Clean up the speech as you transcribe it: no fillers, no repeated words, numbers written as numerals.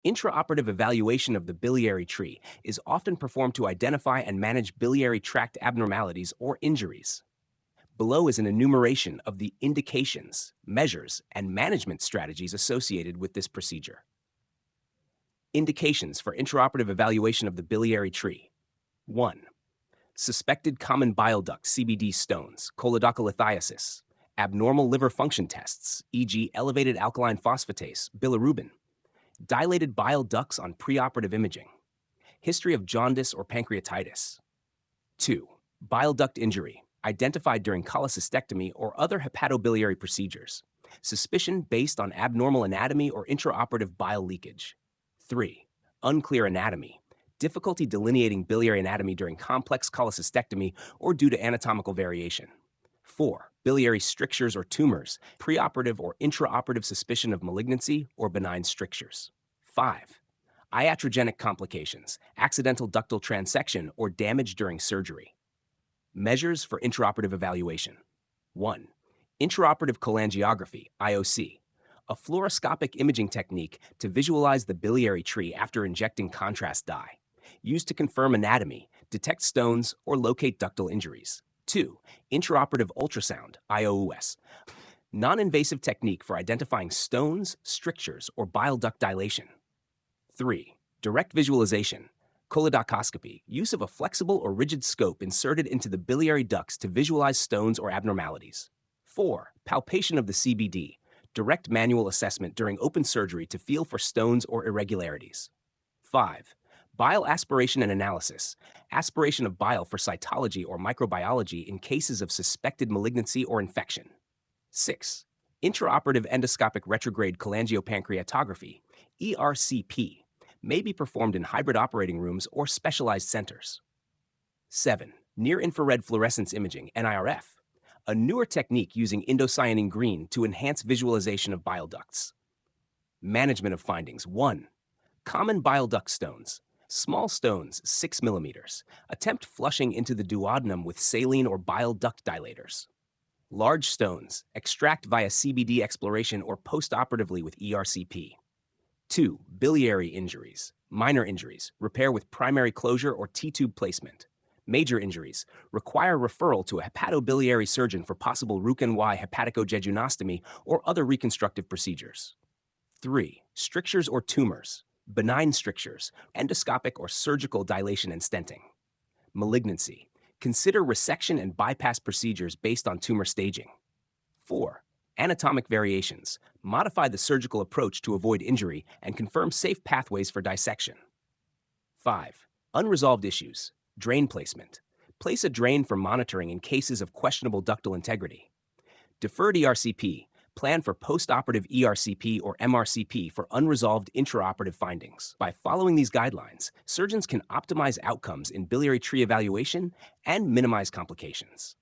Intraoperative evaluation of the biliary tree is often performed to identify and manage biliary tract abnormalities or injuries. Below is an enumeration of the indications, measures, and management strategies associated with this procedure. Indications for intraoperative evaluation of the biliary tree. 1. Suspected common bile duct CBD stones, choledocholithiasis, abnormal liver function tests, e.g. elevated alkaline phosphatase, bilirubin, dilated bile ducts on preoperative imaging, history of jaundice or pancreatitis. 2. Bile duct injury, identified during cholecystectomy or other hepatobiliary procedures, suspicion based on abnormal anatomy or intraoperative bile leakage. 3. Unclear anatomy, difficulty delineating biliary anatomy during complex cholecystectomy or due to anatomical variation. 4. Biliary strictures or tumors, preoperative or intraoperative suspicion of malignancy or benign strictures. 5. Iatrogenic complications, accidental ductal transection or damage during surgery. Measures for intraoperative evaluation. 1. Intraoperative cholangiography, IOC, a fluoroscopic imaging technique to visualize the biliary tree after injecting contrast dye, used to confirm anatomy, detect stones, or locate ductal injuries. 2. Intraoperative ultrasound, IOUS, non-invasive technique for identifying stones, strictures, or bile duct dilation. 3. Direct visualization, choledocoscopy, use of a flexible or rigid scope inserted into the biliary ducts to visualize stones or abnormalities. 4. Palpation of the CBD, direct manual assessment during open surgery to feel for stones or irregularities. 5. Bile aspiration and analysis, aspiration of bile for cytology or microbiology in cases of suspected malignancy or infection. 6. Intraoperative endoscopic retrograde cholangiopancreatography, ERCP, may be performed in hybrid operating rooms or specialized centers. 7. Near-infrared fluorescence imaging, NIRF, a newer technique using indocyanine green to enhance visualization of bile ducts. Management of findings. 1. Common bile duct stones, small stones 6 millimeters. Attempt flushing into the duodenum with saline or bile duct dilators. Large stones, extract via CBD exploration or postoperatively with ERCP. 2. Biliary injuries, minor injuries, repair with primary closure or T-tube placement. Major injuries, require referral to a hepatobiliary surgeon for possible Roux-en-Y hepaticojejunostomy or other reconstructive procedures. 3. Strictures or tumors, benign strictures, endoscopic or surgical dilation and stenting. Malignancy, consider resection and bypass procedures based on tumor staging. 4. Anatomic variations, modify the surgical approach to avoid injury and confirm safe pathways for dissection. 5. Unresolved issues, drain placement, place a drain for monitoring in cases of questionable ductal integrity. Deferred ERCP, plan for postoperative ERCP or MRCP for unresolved intraoperative findings. By following these guidelines, surgeons can optimize outcomes in biliary tree evaluation and minimize complications.